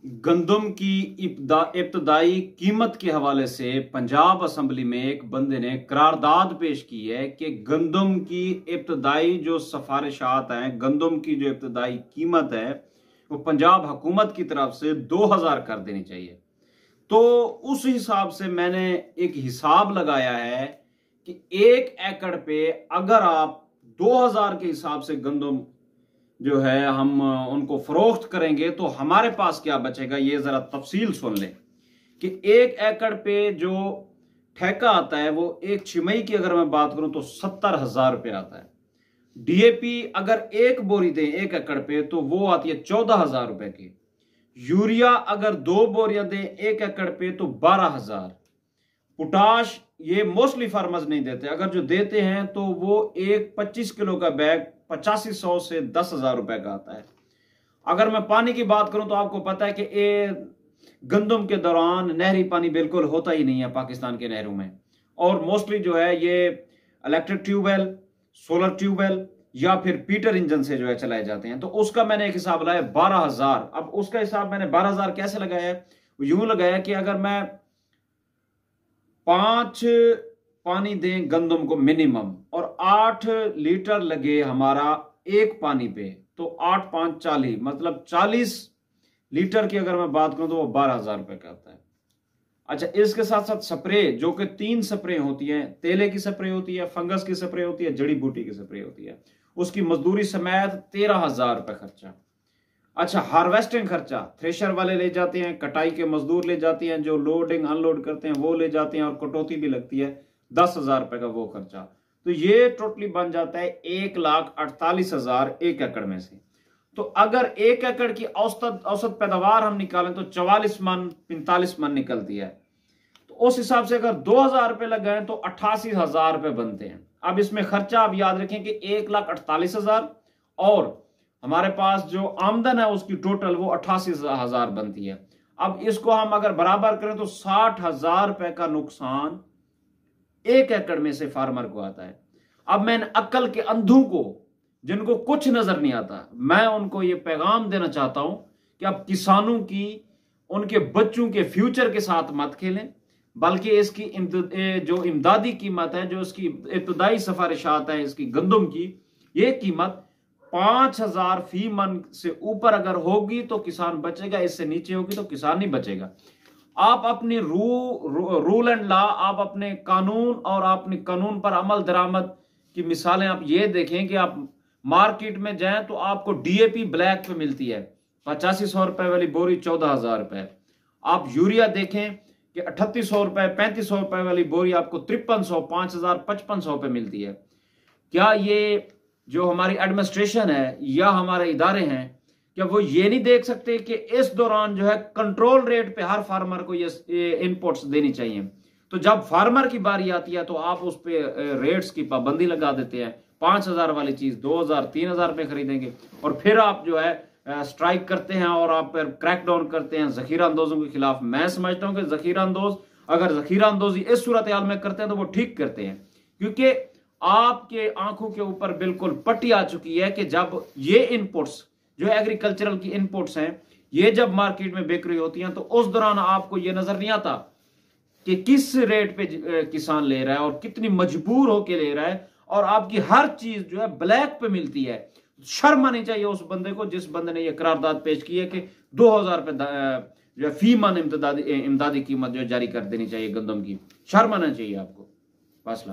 गंदम की इब्तदाई कीमत के हवाले से पंजाब असम्बली में एक बंदे ने करारदाद पेश की है कि गंदम की इब्तदाई जो सफारिशात हैं, गंदम की जो इब्तदाई कीमत है वो पंजाब हुकूमत की तरफ से 2000 कर देनी चाहिए। तो उस हिसाब से मैंने एक हिसाब लगाया है कि 1 एकड़ पे अगर आप 2000 के हिसाब से गंदम जो है हम उनको फरोख्त करेंगे तो हमारे पास क्या बचेगा, ये जरा तफसील सुन लें कि 1 एकड़ पे जो ठेका आता है वो एक छिमई की अगर मैं बात करूं तो 70,000 रुपये आता है। डीएपी अगर एक बोरी दें 1 एकड़ पे तो वो आती है 14,000 रुपए की। यूरिया अगर 2 बोरियां दें 1 एकड़ पे तो 12,000। पोटाश ये मोस्टली फार्मर्स नहीं देते, अगर जो देते हैं तो वो एक 25 किलो का बैग 8500 से 10,000 रुपए का आता है। अगर मैं पानी की बात करूं तो आपको पता है कि गंदम के दौरान नहरी पानी बिल्कुल होता ही नहीं है पाकिस्तान के नहरों में, और मोस्टली जो है ये इलेक्ट्रिक ट्यूबवेल, सोलर ट्यूबवेल या फिर पीटर इंजन से जो है चलाए जाते हैं। तो उसका मैंने एक हिसाब लगाया 12,000। अब उसका हिसाब मैंने 12,000 कैसे लगाया है, यूं लगाया कि अगर मैं 5 पानी दें गंदम को मिनिमम और 8 लीटर लगे हमारा एक पानी पे तो 8 5 40, मतलब 40 लीटर की अगर मैं बात करूं तो वो 12,000 रुपए का आता है। अच्छा, इसके साथ साथ स्प्रे, जो कि 3 स्प्रे होती है, तेले की स्प्रे होती है, फंगस की स्प्रे होती है, जड़ी बूटी की स्प्रे होती है, उसकी मजदूरी समेत 13,000 रुपए खर्चा। अच्छा, हार्वेस्टिंग खर्चा, थ्रेशर वाले ले जाते हैं, कटाई के मजदूर ले जाते हैं, जो लोडिंग अनलोड करते हैं वो ले जाते हैं, और कटौती भी लगती है 10,000 रुपए का वो खर्चा। तो ये टोटली बन जाता है 1,48,000 1 एकड़ में से। तो अगर 1 एकड़ की औसत पैदावार हम निकालें तो 44 मन 45 मन निकलती है। तो उस हिसाब से अगर 2,000 रुपए लग गए तो 88,000 रुपए बनते हैं। अब इसमें खर्चा आप याद रखें कि 1,48,000 और हमारे पास जो आमदन है उसकी टोटल वो 88,000 बनती है। अब इसको हम अगर बराबर करें तो 60,000 रुपए का नुकसान 1 एकड़ में से फार्मर को आता है। अब मैंने अक्ल के अंधों को, जिनको कुछ नजर नहीं आता, मैं उनको ये पैगाम देना चाहता हूं कि आप किसानों की, उनके बच्चों के फ्यूचर के साथ मत खेलें, बल्कि इसकी जो इमदादी कीमत है, जो इसकी इब्तदाई सिफारिशात है इसकी गंदम की, ये कीमत 5,000 फी मन से ऊपर अगर होगी तो किसान बचेगा, इससे नीचे होगी तो किसान नहीं बचेगा। आप अपनी रूल एंड लॉ, आप अपने कानून और अपने कानून पर अमल दरामद की मिसालें आप ये देखें कि आप मार्केट में जाएं तो आपको डीएपी ब्लैक पे मिलती है 8500 रुपए वाली बोरी 14,000 रुपए। आप यूरिया देखें कि 3800 रुपए 3500 रुपए वाली बोरी आपको 5300, 5,000, 5500 पे मिलती है। क्या ये जो हमारी एडमिनिस्ट्रेशन है या हमारे इदारे हैं, क्या वो ये नहीं देख सकते कि इस दौरान जो है कंट्रोल रेट पे हर फार्मर को ये इनपुट्स देनी चाहिए? तो जब फार्मर की बारी आती है तो आप उस पे रेट्स की पाबंदी लगा देते हैं। 5,000 वाली चीज 2,000 3,000 पे खरीदेंगे, और फिर आप जो है स्ट्राइक करते हैं और आप क्रैकडाउन करते हैं जखीरा अंदोजों के खिलाफ। मैं समझता हूं कि जखीरा अंदोज अगर जखीरा अंदोजी इस सूरत हाल में करते हैं तो वो ठीक करते हैं, क्योंकि आपके आंखों के ऊपर बिल्कुल पट्टी आ चुकी है कि जब ये इनपुट्स जो एग्रीकल्चरल की इनपुट्स हैं ये जब मार्केट में बिक रही होती हैं तो उस दौरान आपको ये नजर नहीं आता कि किस रेट पे किसान ले रहा है और कितनी मजबूर होके ले रहा है, और आपकी हर चीज जो है ब्लैक पे मिलती है। शर्म आनी चाहिए उस बंदे को जिस बंदे ने ये करारदाद पेश की है कि 2,000 रुपए जो है फी मन इमदादी कीमत जो जारी कर देनी चाहिए गंदम की। शर्म आना चाहिए आपको। फासला।